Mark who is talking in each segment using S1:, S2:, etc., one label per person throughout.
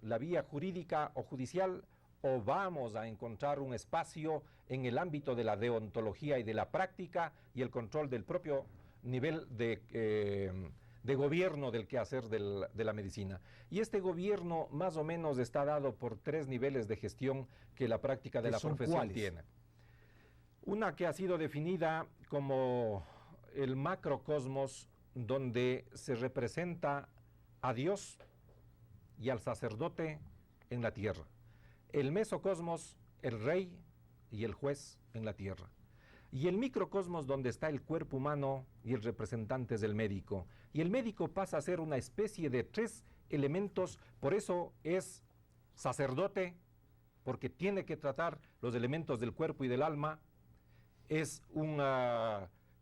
S1: la vía jurídica o judicial, o vamos a encontrar un espacio en el ámbito de la deontología y de la práctica y el control del propio nivel de gobierno del quehacer de la medicina. Y este gobierno más o menos está dado por 3 niveles de gestión que la práctica de la profesión tiene. Una que ha sido definida como el macrocosmos, donde se representa a Dios y al sacerdote en la tierra. El mesocosmos, el rey y el juez en la tierra. Y el microcosmos, donde está el cuerpo humano y el representante es el médico. Y el médico pasa a ser una especie de 3 elementos, por eso es sacerdote, porque tiene que tratar los elementos del cuerpo y del alma. Es un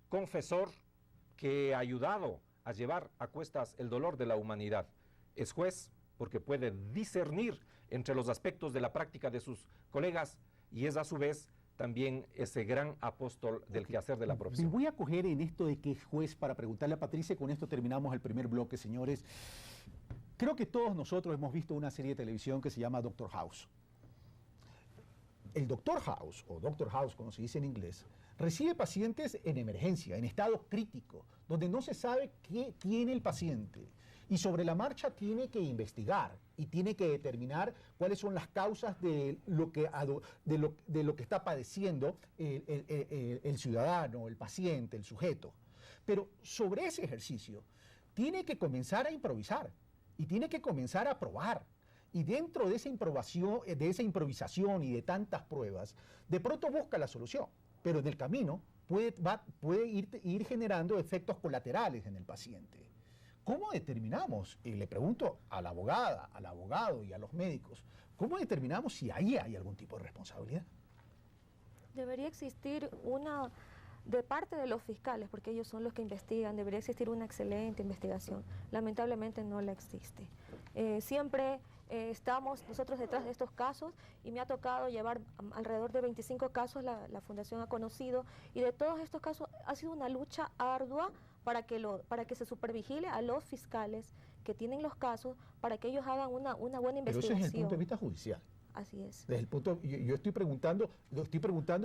S1: confesor que ha ayudado a llevar a cuestas el dolor de la humanidad. Es juez, porque puede discernir entre los aspectos de la práctica de sus colegas, y es a su vez también ese gran apóstol del quehacer de la profesión.
S2: Me voy a coger en esto de que es juez para preguntarle a Patricia, con esto terminamos el primer bloque, señores. Creo que todos nosotros hemos visto una serie de televisión que se llama Doctor House. El Doctor House, o Doctor House como se dice en inglés, recibe pacientes en emergencia, en estado crítico, donde no se sabe qué tiene el paciente. Y sobre la marcha tiene que investigar y tiene que determinar cuáles son las causas de lo que está padeciendo el ciudadano, el paciente, el sujeto. Pero sobre ese ejercicio tiene que comenzar a improvisar y tiene que comenzar a probar. Y dentro de esa improvisación y de tantas pruebas, de pronto busca la solución, pero en el camino puede ir generando efectos colaterales en el paciente. ¿Cómo determinamos, y le pregunto a la abogada, al abogado y a los médicos, cómo determinamos si ahí hay algún tipo de responsabilidad?
S3: Debería existir una, de parte de los fiscales, porque ellos son los que investigan, debería existir una excelente investigación. Lamentablemente no la existe. Siempre estamos nosotros detrás de estos casos y me ha tocado llevar alrededor de 25 casos, la Fundación ha conocido, y de todos estos casos ha sido una lucha ardua para que se supervigile a los fiscales que tienen los casos, para que ellos hagan una buena investigación.
S2: Pero ese es el punto de vista judicial.
S3: Así es.
S2: Desde el punto, yo estoy preguntando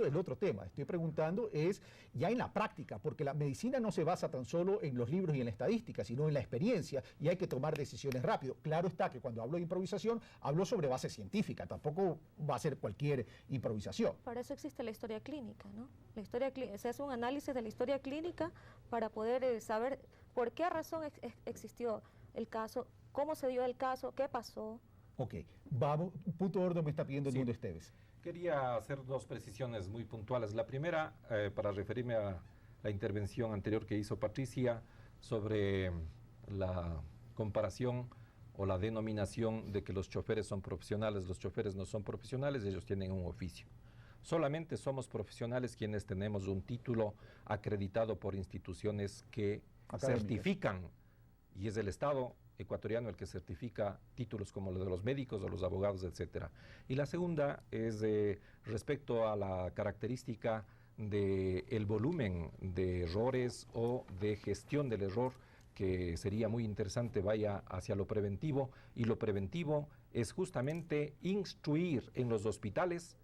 S2: el otro tema, estoy preguntando es ya en la práctica, porque la medicina no se basa tan solo en los libros y en la estadística, sino en la experiencia, y hay que tomar decisiones rápido. Claro está que cuando hablo de improvisación, hablo sobre base científica, tampoco va a ser cualquier improvisación.
S3: Para eso existe la historia clínica, ¿no? La historia se hace un análisis de la historia clínica para poder saber por qué razón existió el caso, cómo se dio el caso, qué pasó.
S2: Ok, vamos, punto de orden me está pidiendo el mundo Esteves.
S1: Quería hacer 2 precisiones muy puntuales. La primera, para referirme a la intervención anterior que hizo Patricia sobre la comparación o la denominación de que los choferes son profesionales. Los choferes no son profesionales, ellos tienen un oficio. Solamente somos profesionales quienes tenemos un título acreditado por instituciones que certifican, y es el Estado ecuatoriano el que certifica títulos como los de los médicos o los abogados, etcétera. Y la segunda es respecto a la característica del volumen de errores o de gestión del error, que sería muy interesante vaya hacia lo preventivo, y lo preventivo es justamente instruir en los hospitales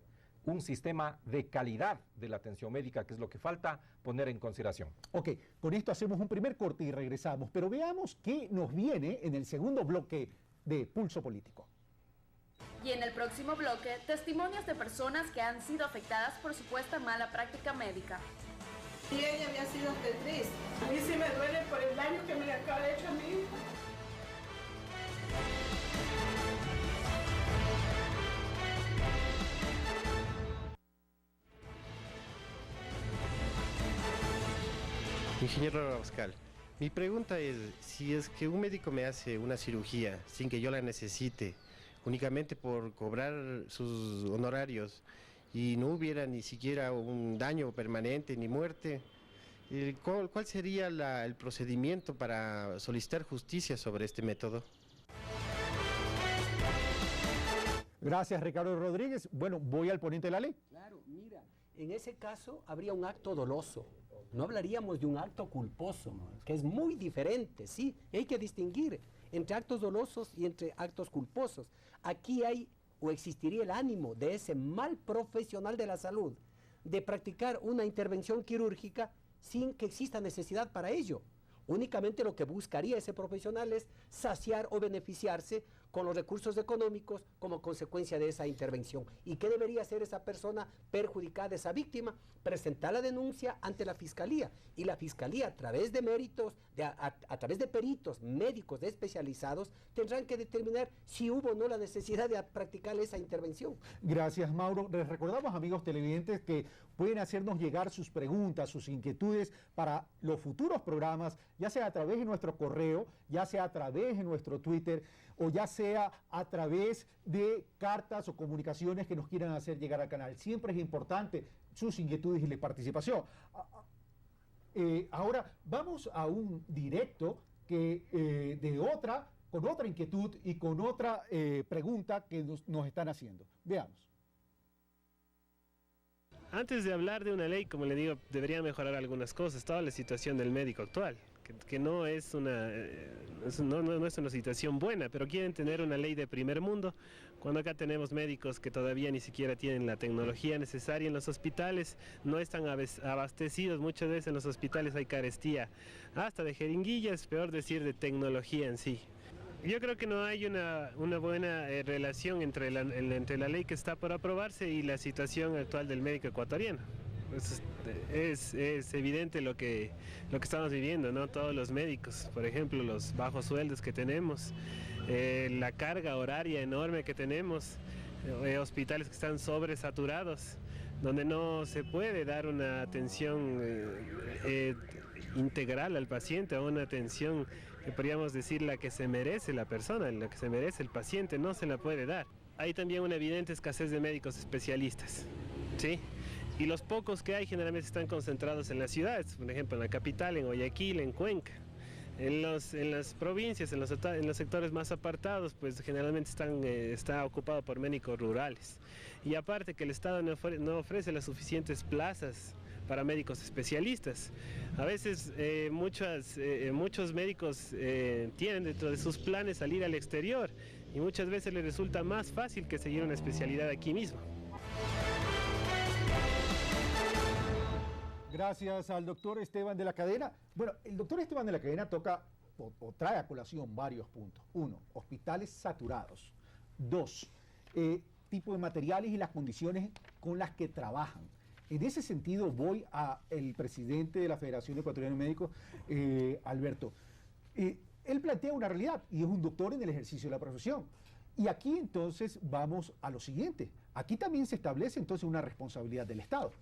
S1: un sistema de calidad de la atención médica, que es lo que falta poner en consideración.
S2: Ok, con esto hacemos un primer corte y regresamos, pero veamos qué nos viene en el segundo bloque de Pulso Político.
S4: Y en el próximo bloque, testimonios de personas que han sido afectadas por supuesta mala práctica médica.
S5: Y ella había sido obstetriz. A mí sí me duele por el daño que me acaba de hecho a mi hijo.
S6: Ingeniero Rabascal, mi pregunta es, si es que un médico me hace una cirugía sin que yo la necesite, únicamente por cobrar sus honorarios, y no hubiera ni siquiera un daño permanente ni muerte, ¿cuál sería el procedimiento para solicitar justicia sobre este método?
S2: Gracias, Ricardo Rodríguez. Bueno, voy al ponente de la ley.
S7: Claro, mira, en ese caso habría un acto doloso. No hablaríamos de un acto culposo, ¿no? Que es muy diferente, sí, hay que distinguir. entre actos dolosos y entre actos culposos. Aquí hay o existiría el ánimo de ese mal profesional de la salud de practicar una intervención quirúrgica sin que exista necesidad para ello. Únicamente lo que buscaría ese profesional es saciar o beneficiarse con los recursos económicos como consecuencia de esa intervención. ¿Y qué debería hacer esa persona perjudicada, esa víctima? Presentar la denuncia ante la Fiscalía. Y la Fiscalía, a través de méritos, a través de peritos médicos especializados, tendrán que determinar si hubo o no la necesidad de practicar esa intervención.
S2: Gracias, Mauro. Les recordamos, amigos televidentes, que pueden hacernos llegar sus preguntas, sus inquietudes para los futuros programas, ya sea a través de nuestro correo, ya sea a través de nuestro Twitter, o ya sea a través de cartas o comunicaciones que nos quieran hacer llegar al canal. Siempre es importante sus inquietudes y la participación. Ahora vamos a un directo que con otra inquietud y con otra pregunta que nos están haciendo. Veamos.
S8: Antes de hablar de una ley, como le digo, debería mejorar algunas cosas, toda la situación del médico actual, que no es una situación buena, pero quieren tener una ley de primer mundo, cuando acá tenemos médicos que todavía ni siquiera tienen la tecnología necesaria en los hospitales, no están abastecidos, muchas veces en los hospitales hay carestía, hasta de jeringuillas, peor decir de tecnología en sí. Yo creo que no hay una buena relación entre la ley que está por aprobarse y la situación actual del médico ecuatoriano. Es evidente lo que estamos viviendo, ¿no? Todos los médicos, por ejemplo, los bajos sueldos que tenemos, la carga horaria enorme que tenemos, hospitales que están sobresaturados, donde no se puede dar una atención integral al paciente, o una atención que podríamos decir la que se merece la persona, la que se merece el paciente, no se la puede dar. Hay también una evidente escasez de médicos especialistas, ¿sí? Y los pocos que hay generalmente están concentrados en las ciudades, por ejemplo en la capital, en Guayaquil, en Cuenca. En las provincias, en los sectores más apartados, pues generalmente está ocupado por médicos rurales. Y aparte que el Estado no ofrece las suficientes plazas para médicos especialistas. A veces muchos médicos tienen dentro de sus planes salir al exterior y muchas veces les resulta más fácil que seguir una especialidad aquí mismo.
S2: Gracias al doctor Esteban de la Cadena. Bueno, el doctor Esteban de la Cadena toca o trae a colación varios puntos. 1, hospitales saturados. 2, tipo de materiales y las condiciones con las que trabajan. En ese sentido voy al presidente de la Federación Ecuatoriana de Médicos, Alberto. Él plantea una realidad y es un doctor en el ejercicio de la profesión. Y aquí entonces vamos a lo siguiente. Aquí también se establece entonces una responsabilidad del Estado.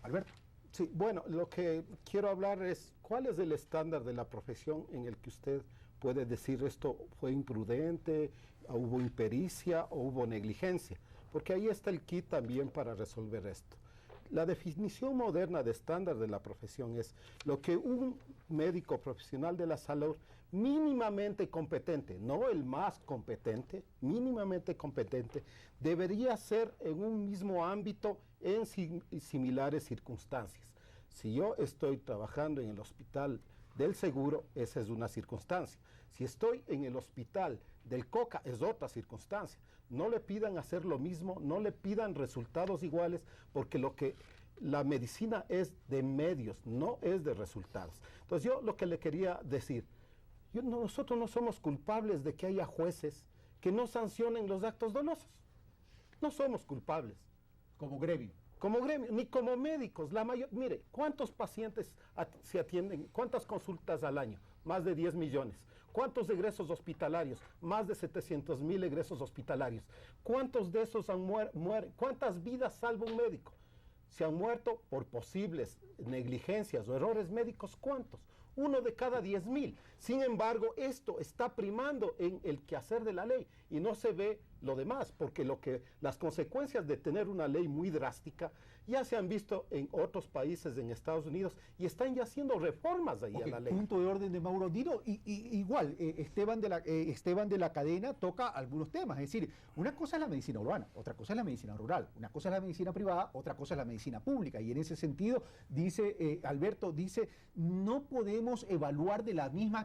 S2: Alberto.
S9: Sí, bueno, lo que quiero hablar es cuál es el estándar de la profesión en el que usted puede decir esto fue imprudente, hubo impericia o hubo negligencia, porque ahí está el kit también para resolver esto. La definición moderna de estándar de la profesión es lo que un médico profesional de la salud mínimamente competente, no el más competente, mínimamente competente, debería ser en un mismo ámbito en similares circunstancias. Si yo estoy trabajando en el hospital del seguro, esa es una circunstancia. Si estoy en el hospital del COCA, es otra circunstancia. No le pidan hacer lo mismo, no le pidan resultados iguales, porque la medicina es de medios, no es de resultados. Entonces yo lo que le quería decir, nosotros no somos culpables de que haya jueces que no sancionen los actos dolosos. No somos culpables.
S2: Como gremio.
S9: Como gremio, ni como médicos. Mire, ¿cuántos pacientes se atienden? ¿Cuántas consultas al año? Más de 10 millones. ¿Cuántos egresos hospitalarios? Más de 700,000 egresos hospitalarios. ¿Cuántos de esos mueren? ¿Cuántas vidas salva un médico? Se han muerto por posibles negligencias o errores médicos, ¿cuántos? 1 de cada 10,000. Sin embargo, esto está primando en el quehacer de la ley y no se ve lo demás, porque las consecuencias de tener una ley muy drástica ya se han visto en otros países, en Estados Unidos, y están ya haciendo reformas ahí a la ley.
S2: Punto de orden de Mauro Andino. Igual, Esteban de la Cadena toca algunos temas. Es decir, una cosa es la medicina urbana, otra cosa es la medicina rural, una cosa es la medicina privada, otra cosa es la medicina pública. Y en ese sentido, dice Alberto, no podemos evaluar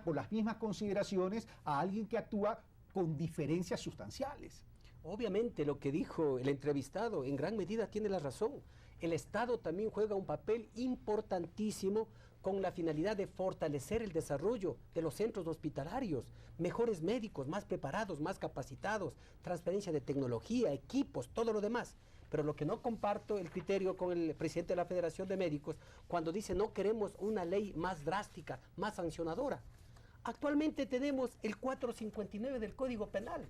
S2: con las mismas consideraciones a alguien que actúa con diferencias sustanciales.
S7: Obviamente lo que dijo el entrevistado en gran medida tiene la razón. El Estado también juega un papel importantísimo con la finalidad de fortalecer el desarrollo de los centros hospitalarios, mejores médicos, más preparados, más capacitados, transferencia de tecnología, equipos, todo lo demás. Pero lo que no comparto el criterio con el presidente de la Federación de Médicos cuando dice no queremos una ley más drástica, más sancionadora. Actualmente tenemos el 459 del Código Penal.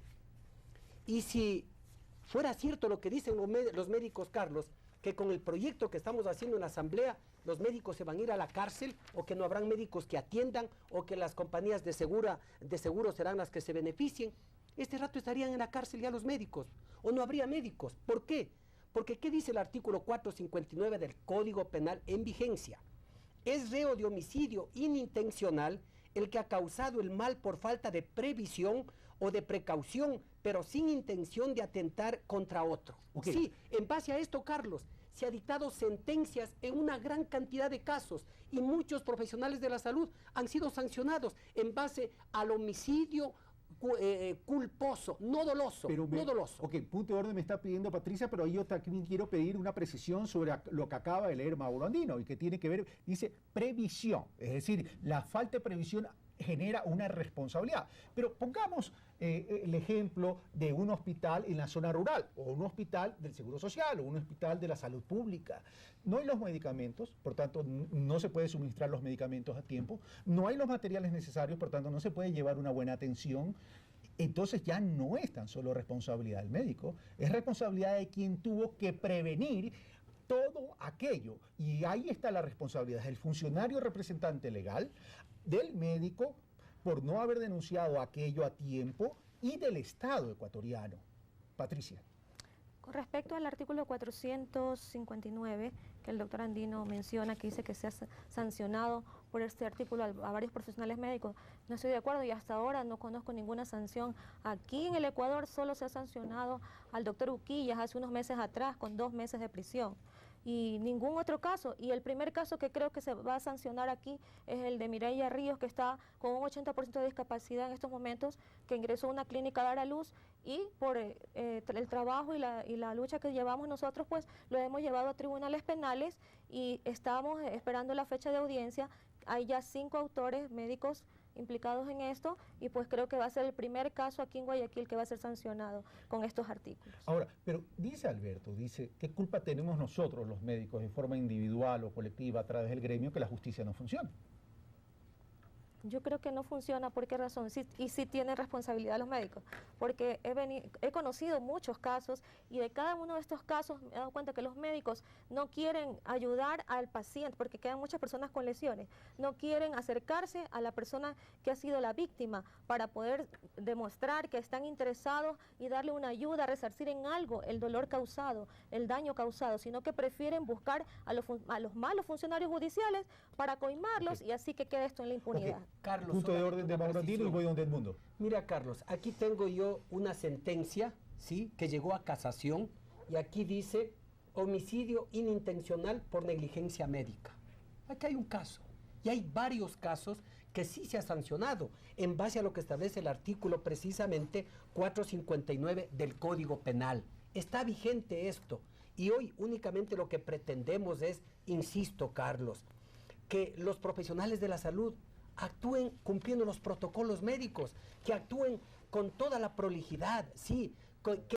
S7: Y si fuera cierto lo que dicen los médicos, Carlos, que con el proyecto que estamos haciendo en la Asamblea, los médicos se van a ir a la cárcel, o que no habrán médicos que atiendan, o que las compañías de seguro serán las que se beneficien, este rato estarían en la cárcel ya los médicos, o no habría médicos. ¿Por qué? Porque ¿qué dice el artículo 459 del Código Penal en vigencia? Es reo de homicidio inintencional el que ha causado el mal por falta de previsión o de precaución, pero sin intención de atentar contra otro. Okay. Sí, en base a esto, Carlos, se ha dictado sentencias en una gran cantidad de casos y muchos profesionales de la salud han sido sancionados en base al homicidio culposo, no doloso. No doloso.
S2: Ok, punto de orden me está pidiendo Patricia, pero yo también quiero pedir una precisión sobre lo que acaba de leer Mauro Andino y que tiene que ver, dice previsión, es decir, la falta de previsión genera una responsabilidad. Pero pongamos el ejemplo de un hospital en la zona rural, o un hospital del Seguro Social, o un hospital de la salud pública. No hay los medicamentos, por tanto no se puede suministrar los medicamentos a tiempo, no hay los materiales necesarios, por tanto no se puede llevar una buena atención. Entonces ya no es tan solo responsabilidad del médico, es responsabilidad de quien tuvo que prevenir todo aquello. Y ahí está la responsabilidad del funcionario representante legal, del médico por no haber denunciado aquello a tiempo y del Estado ecuatoriano. Patricia.
S3: Con respecto al artículo 459, que el doctor Andino menciona, que dice que se ha sancionado por este artículo a varios profesionales médicos, no estoy de acuerdo y hasta ahora no conozco ninguna sanción. Aquí en el Ecuador solo se ha sancionado al doctor Uquillas hace unos meses atrás con 2 meses de prisión. Y ningún otro caso. Y el primer caso que creo que se va a sancionar aquí es el de Mireya Ríos, que está con un 80% de discapacidad en estos momentos, que ingresó a una clínica a dar a luz y por el trabajo y la lucha que llevamos nosotros, pues lo hemos llevado a tribunales penales y estamos esperando la fecha de audiencia. Hay ya 5 autores médicos implicados en esto y pues creo que va a ser el primer caso aquí en Guayaquil que va a ser sancionado con estos artículos.
S2: Ahora, pero dice Alberto, ¿qué culpa tenemos nosotros los médicos de forma individual o colectiva a través del gremio que la justicia no funcione?
S3: Yo creo que no funciona. ¿Por qué razón? Sí, y sí tienen responsabilidad los médicos, porque he conocido muchos casos y de cada uno de estos casos me he dado cuenta que los médicos no quieren ayudar al paciente, porque quedan muchas personas con lesiones, no quieren acercarse a la persona que ha sido la víctima para poder demostrar que están interesados y darle una ayuda, resarcir en algo el dolor causado, el daño causado, sino que prefieren buscar a los malos funcionarios judiciales para coimarlos y así que quede esto en la impunidad.
S7: Carlos,
S2: punto de orden de Mauro Andino y voy donde Edmundo.
S7: Mira, Carlos, aquí tengo yo una sentencia, ¿sí?, que llegó a casación y aquí dice homicidio inintencional por negligencia médica. Aquí hay un caso y hay varios casos que sí se ha sancionado en base a lo que establece el artículo precisamente 459 del Código Penal. Está vigente esto y hoy únicamente lo que pretendemos es, insisto, Carlos, que los profesionales de la salud actúen cumpliendo los protocolos médicos, que actúen con toda la prolijidad, sí, que